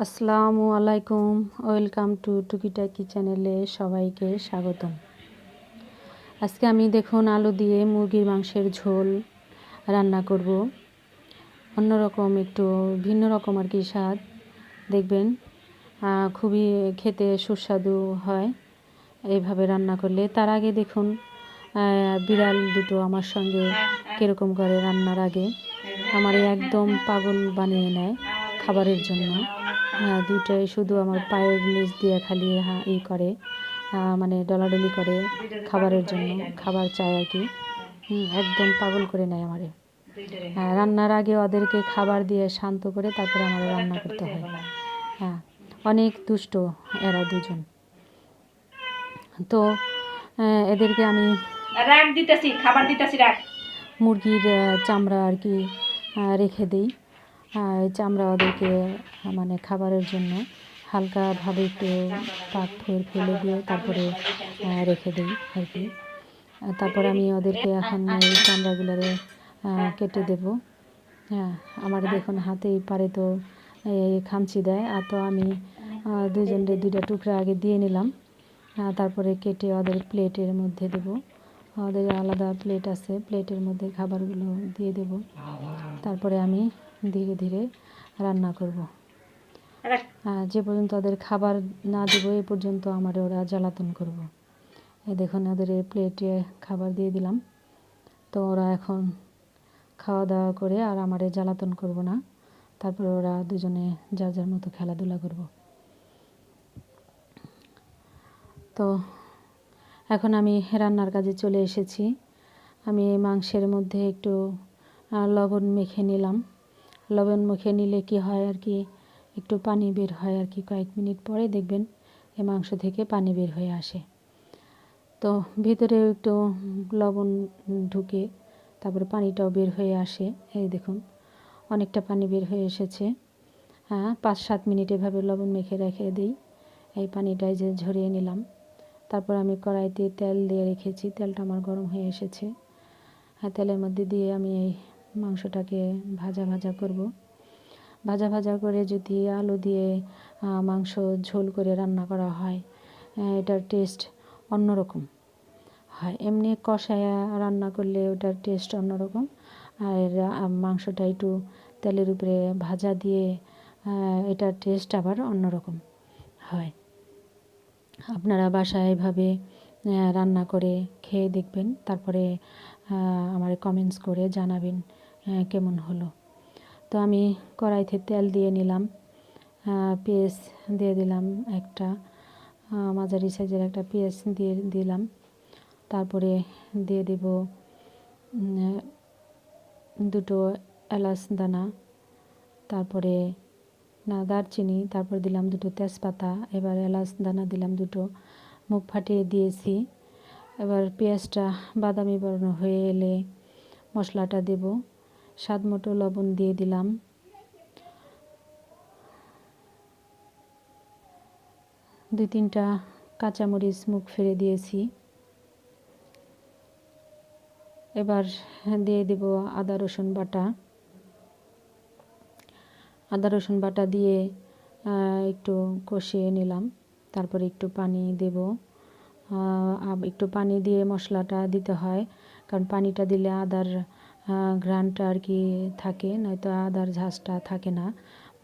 আসসালামু আলাইকুম, welcome to টুকি টাকি চ্যানেলে সবাইকে স্বাগতম। আজকে আমি দেখুন আলু দিয়ে মুরগির মাংসের ঝোল রান্না করব। অন্যরকম একটু ভিন্ন রকম আর কি স্বাদ, দেখবেন খুবই খেতে সুস্বাদু হয় এইভাবে রান্না করলে। তার আগে দেখুন বিড়াল দুটো আমার সঙ্গে কীরকম করে রান্নার আগে আমার একদম পাগল বানিয়ে নেয় খাবারের জন্য। দুইটাই শুধু আমার পায়ের নিচ দিয়ে খালি ই করে, মানে ডলাডলি করে খাবারের জন্য, খাবার চায় আর কি। একদম পাগল করে নেয় আমারে। রান্নার আগে ওদেরকে খাবার দিয়ে শান্ত করে তারপরে আমার রান্না করতে হয়। হ্যাঁ, অনেক দুষ্ট এরা দুজন। তো এদেরকে আমি মুরগির চামড়া আর কি রেখে দিই। চামড়া ওদেরকে মানে খাবারের জন্য হালকাভাবে একটু পাক ফেলে দিয়ে তারপরে রেখে দিই আর কি। তারপর আমি ওদেরকে এখন এই চামড়াগুলোরে কেটে দেব। হ্যাঁ, আমার দেখুন হাতেই পারে তো খামচি দেয়, আর তো আমি দুজনের দুইটা টুকরা আগে দিয়ে নিলাম। তারপরে কেটে ওদের প্লেটের মধ্যে দেব। ওদের আলাদা প্লেট আছে, প্লেটের মধ্যে খাবারগুলো দিয়ে দেব। তারপরে আমি ধীরে ধীরে রান্না করব। যে পর্যন্ত ওদের খাবার না দেবো এ পর্যন্ত আমার ওরা জ্বালাতন করব। এই দেখুন ওদের প্লেটে খাবার দিয়ে দিলাম। তো ওরা এখন খাওয়া দাওয়া করে আর আমারে জ্বালাতন করব না। তারপরে ওরা দুজনে যার যার মতো খেলাধুলা করব। তো এখন আমি রান্নার কাজে চলে এসেছি। আমি এই মাংসের মধ্যে একটু লবণ মেখে নিলাম। লবণ মেখে নিলে কি হয় আর কি, একটু পানি বের হয় আর কি। কয়েক মিনিট পরে দেখবেন এই মাংস থেকে পানি বের হয়ে আসে। তো ভিতরে একটু লবণ ঢুকে তারপরে পানিটাও বের হয়ে আসে। এই দেখুন অনেকটা পানি বের হয়ে এসেছে। 5-7 মিনিট এভাবে লবণ মেখে রেখে দিই। এই পানিটাই যে ঝরিয়ে নিলাম। তারপর আমি কড়াইতে তেল দিয়ে রেখেছি, তেলটা আমার গরম হয়ে এসেছে। তেলের মধ্যে দিয়ে আমি এই মাংসটাকে ভাজা ভাজা করব। ভাজা ভাজা করে যদি আলু দিয়ে মাংস ঝোল করে রান্না করা হয়, এটার টেস্ট অন্যরকম হয়। এমনি কষায়া রান্না করলে ওটার টেস্ট অন্যরকম, আর মাংসটা একটু তেলের উপরে ভাজা দিয়ে এটার টেস্ট আবার অন্যরকম হয়। আপনারা বাসায় এভাবে রান্না করে খেয়ে দেখবেন, তারপরে আমার কমেন্টস করে জানাবেন কেমন হলো। তো আমি কড়াইতে তেল দিয়ে নিলাম, পেঁয়াজ দিয়ে দিলাম একটা, মাঝারি সাইজের একটা পেঁয়াজ দিয়ে দিলাম। তারপরে দিয়ে দেব 2 এলাচ দানা, তারপরে দারচিনি, তারপর দিলাম 2 তেজপাতা। এবার এলাচ দানা দিলাম 2, মুখ ফাটিয়ে দিয়েছি। এবার পেঁয়াজটা বাদামি বর্ণ হয়ে এলে মশলাটা দেব। স্বাদ মতো লবণ দিয়ে দিলাম। 2-3টা কাঁচামরিচ মুখ ফেরে দিয়েছি। এবার দিয়ে দেব আদা রসুন বাটা। আদা রসুন বাটা দিয়ে একটু কষিয়ে নিলাম। তারপরে একটু পানি দেব। একটু পানি দিয়ে মশলাটা দিতে হয়, কারণ পানিটা দিলে আদার ঘ্রাণটা আর কি থাকে, নয়তো আদার ঝাঁজটা থাকে না।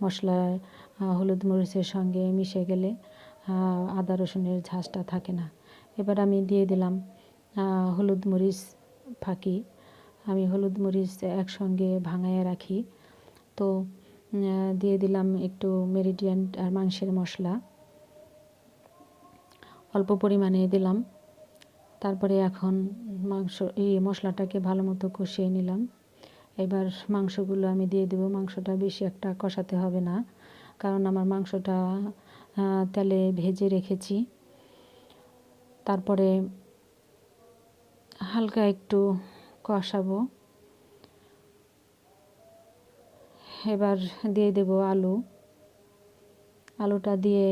মশলায় হলুদ মরিচের সঙ্গে মিশে গেলে আদা রসুনের ঝাঁজটা থাকে না। এবার আমি দিয়ে দিলাম হলুদ মরিচ ফাঁকি। আমি হলুদ মরিচ একসঙ্গে ভাঙাইয়া রাখি। তো দিয়ে দিলাম একটু মেরিডিয়ান্ট আর মাংসের মশলা, অল্প পরিমাণে দিলাম। তারপরে এখন মশলাটাকে ভালো মতো কষিয়ে নিলাম। এবার মাংসগুলো আমি দিয়ে দেবো। মাংসটা বেশি একটা কষাতে হবে না, কারণ আমার মাংসটা তেলে ভেজে রেখেছি। তারপরে হালকা একটু কষাবো। এবার দিয়ে দেব আলুটা দিয়ে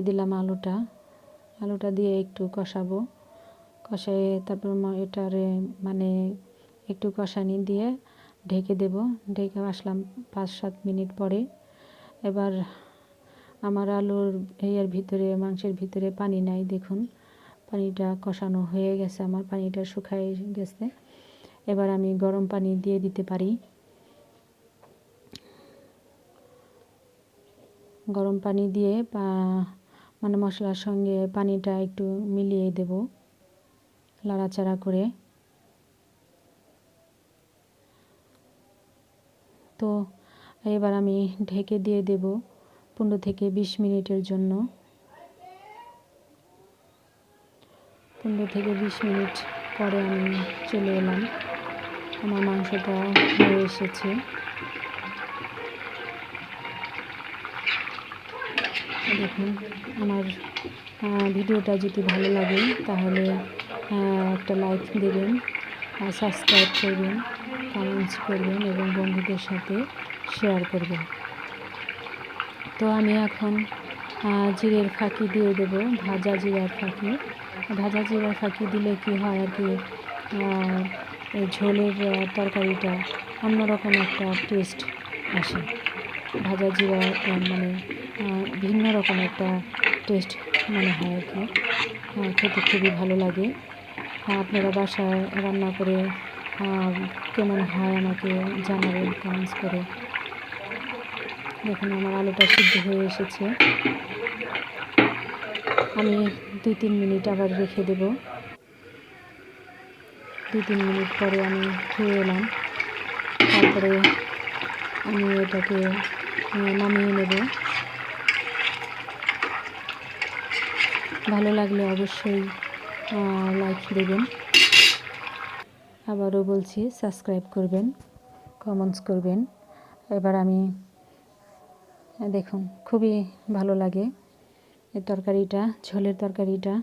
দিলাম আলুটা দিয়ে একটু কষাবো। কষায়ে তারপর এটারে মানে একটু কষানি দিয়ে ঢেকে দেব। ঢেকে আসলাম 5-7 মিনিট পরে। এবার আমার আলুর ভিতরে, মাংসের ভিতরে পানি নাই, দেখুন পানিটা কষানো হয়ে গেছে, আমার পানিটা শুকায় গেছে। এবার আমি গরম পানি দিয়ে দিতে পারি। গরম পানি দিয়ে মানে মশলার সঙ্গে পানিটা একটু মিলিয়ে দেব, লাড়াচাড়া করে। তো এবার আমি ঢেকে দিয়ে দেব 15 থেকে 20 মিনিটের জন্য। 15 থেকে 20 মিনিট পরে আমি চলে এলাম, আমার মাংসটা হয়ে এসেছে। দেখুন, আমার ভিডিওটা যদি ভালো লাগে তাহলে একটা লাইক দেবেন, সাবস্ক্রাইব করবেন, কমেন্টস করবেন এবং বন্ধুদের সাথে শেয়ার করবেন। তো আমি এখন জিরের ফাঁকি দিয়ে দেব, ভাজা জিরার ফাঁকি। ভাজা জিরার ফাঁকি দিলে কি হয় আর কি, ঝোলের তরকারিটা অন্যরকম একটা টেস্ট আসে। ভাজা জিরা মানে ভিন্ন রকম একটা টেস্ট মনে হয় আর কি, খেতে খুবই ভালো লাগে। আপনারা বাসায় রান্না করে কেমন হয় আমাকে জানাবেন কমেন্টস করে। দেখুন আমার আলুটা সিদ্ধ হয়ে এসেছে। আমি 2-3 মিনিট আবার রেখে দেব। 2-3 মিনিট পরে আমি ফিরে এলাম। তারপরে আমি এটাকে নামিয়ে নেব। ভালো লাগলে অবশ্যই লাইক দেবেন। আবারও বলছি, সাবস্ক্রাইব করবেন, কমেন্টস করবেন। এবার আমি দেখুন খুবই ভালো লাগে এই তরকারিটা, ঝোলের তরকারিটা।